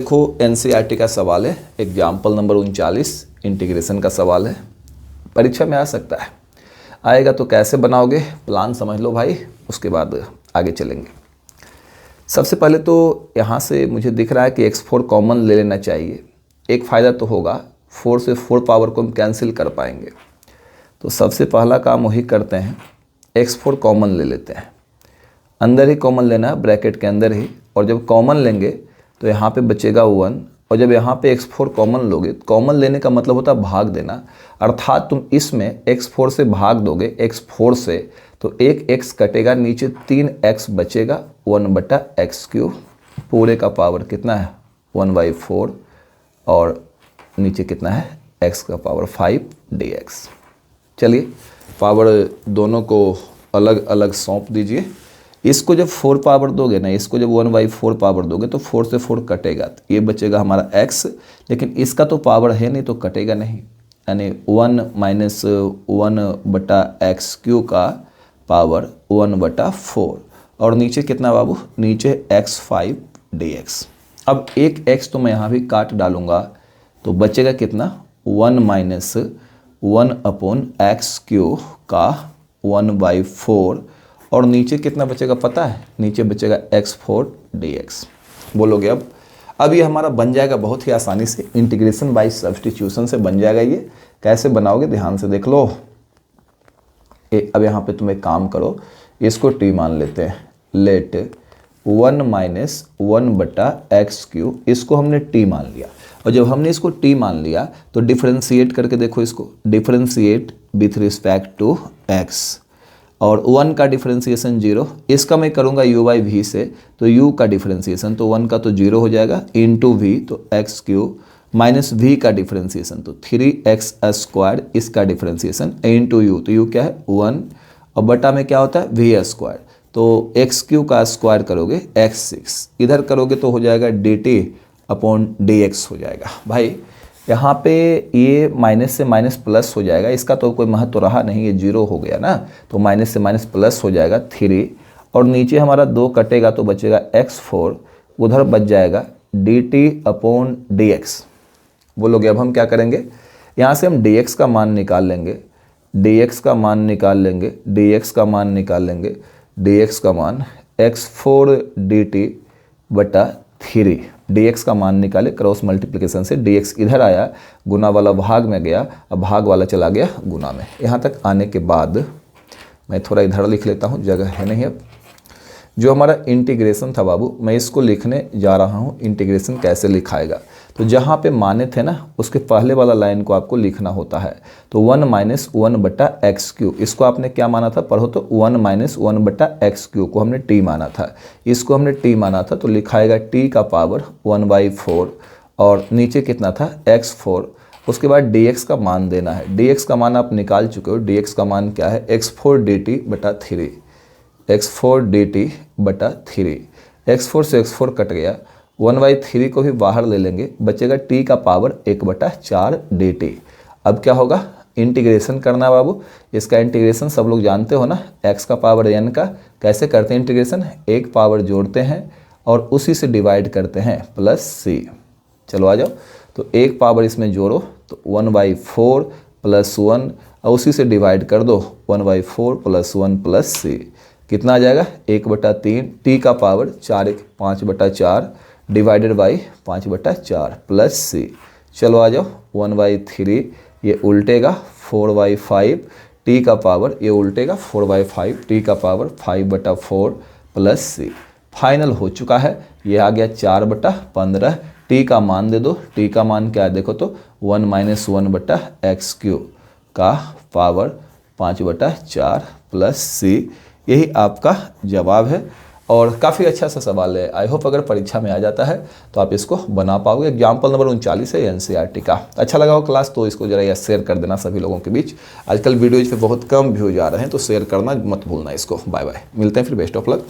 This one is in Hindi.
देखो एनसीईआरटी का सवाल है, एग्जाम्पल नंबर 39 इंटीग्रेशन का सवाल है। परीक्षा में आ सकता है, आएगा तो कैसे बनाओगे प्लान समझ लो भाई, उसके बाद आगे चलेंगे। सबसे पहले तो यहाँ से मुझे दिख रहा है कि x4 कॉमन ले लेना चाहिए। एक फ़ायदा तो होगा, 4 से 4 पावर को हम कैंसिल कर पाएंगे। तो सबसे पहला काम वही करते हैं, x4 कॉमन ले लेते हैं। अंदर ही कॉमन लेना है, ब्रैकेट के अंदर ही। और जब कॉमन लेंगे तो यहाँ पे बचेगा 1, और जब यहाँ पे x4 कॉमन लोगे, कॉमन लेने का मतलब होता है भाग देना। अर्थात तुम इसमें x4 से भाग दोगे, x4 से, तो एक x कटेगा, नीचे 3x बचेगा, 1/x3। पूरे का पावर कितना है 1/4, और नीचे कितना है x का पावर 5 dx। चलिए पावर दोनों को अलग अलग सौंप दीजिए। इसको जब 4 पावर दोगे ना, इसको जब 1/4 पावर दोगे तो 4 से 4 कटेगा, तो ये बचेगा हमारा x। लेकिन इसका तो पावर है नहीं तो कटेगा नहीं, यानी 1 - 1/x3 का पावर 1/4। और नीचे कितना बाबू, नीचे x5 dx। अब एक x तो मैं यहाँ भी काट डालूँगा, तो बचेगा कितना 1 - 1/x3 का 1/4। और नीचे कितना बचेगा पता है, नीचे बचेगा x4 dx। बोलोगे अब ये हमारा बन जाएगा बहुत ही आसानी से, इंटीग्रेशन बाय सब्स्टिट्यूशन से बन जाएगा। ये कैसे बनाओगे ध्यान से देख लो। अब यहाँ पे तुम एक काम करो, इसको t मान लेते हैं। लेट 1 - 1/x3, इसको हमने t मान लिया। और जब हमने इसको t मान लिया तो डिफरेंशिएट करके देखो, इसको differentiate with respect to x। और 1 का डिफरेंशिएशन 0, इसका मैं करूँगा u/v से, तो u का डिफरेंशिएशन तो 1 का तो 0 हो जाएगा, इंटू v तो x3, माइनस v का डिफरेंशिएशन तो 3x², इसका डिफरेंशिएशन इंटू u, तो u क्या है 1, और बटा में क्या होता है v², तो x3 का स्क्वायर करोगे x6, इधर करोगे तो हो जाएगा dt/dx हो जाएगा। भाई यहाँ पे ये माइनस से माइनस प्लस हो जाएगा, इसका तो कोई महत्व रहा नहीं, ये 0 हो गया ना, तो माइनस से माइनस प्लस हो जाएगा 3, और नीचे हमारा 2 कटेगा तो बचेगा x4, उधर बच जाएगा dt/dx। बोलोगे अब हम क्या करेंगे, यहाँ से हम dx का मान निकाल लेंगे, dx का मान निकाल लेंगे, dx का मान निकाल लेंगे, dx का मान x4 dt/3। dx का मान निकाले, क्रॉस मल्टीप्लिकेशन से dx इधर आया, गुना वाला भाग में गया, अब भाग वाला चला गया गुना में। यहाँ तक आने के बाद मैं थोड़ा इधर लिख लेता हूँ, जगह है नहीं अब। जो हमारा इंटीग्रेशन था बाबू, मैं इसको लिखने जा रहा हूँ, इंटीग्रेशन कैसे लिखाएगा। तो जहाँ पे माने थे ना, उसके पहले वाला लाइन को आपको लिखना होता है। तो 1 - 1/x3, इसको आपने क्या माना था पढ़ो तो, 1 - 1/x3 को हमने t माना था, इसको हमने t माना था, तो लिखाएगा t का पावर 1/4, और नीचे कितना था x4। उसके बाद dx का मान देना है, dx का मान आप निकाल चुके हो, dx का मान क्या है x4 dt/3, x4 dt/3। x4 से x4 कट गया, 1/3 को भी बाहर ले लेंगे, बचेगा t का पावर 1/4 dt। अब क्या होगा, इंटीग्रेशन करना बाबू। इसका इंटीग्रेशन सब लोग जानते हो ना, x का पावर n का कैसे करते हैं इंटीग्रेशन, एक पावर जोड़ते हैं और उसी से डिवाइड करते हैं प्लस c। चलो आ जाओ, तो एक पावर इसमें जोड़ो तो 1/4 + 1, और उसी से डिवाइड कर दो 1/4 + 1 + c। कितना आ जाएगा 1/3, t का power 4 × 5/4 divided by 5/4 plus c। चलो आ जाओ, 1/3 ये उल्टेगा 4/5, t का पावर ये उल्टेगा 4/5, t का पावर 5/4 प्लस c। फाइनल हो चुका है, ये आ गया 4/15। t का मान दे दो, t का मान क्या है देखो तो 1 - 1/x3 का पावर 5/4 प्लस c। यही आपका जवाब है, और काफ़ी अच्छा सा सवाल है। आई होप अगर परीक्षा में आ जाता है तो आप इसको बना पाओगे। एग्जाम्पल नंबर 39 है एनसीईआरटी का। अच्छा लगा हो क्लास तो इसको जरा शेयर कर देना सभी लोगों के बीच। आजकल वीडियोज पे बहुत कम व्यूज आ रहे हैं, तो शेयर करना मत भूलना इसको। बाय बाय, मिलते हैं फिर, बेस्ट ऑफ लक।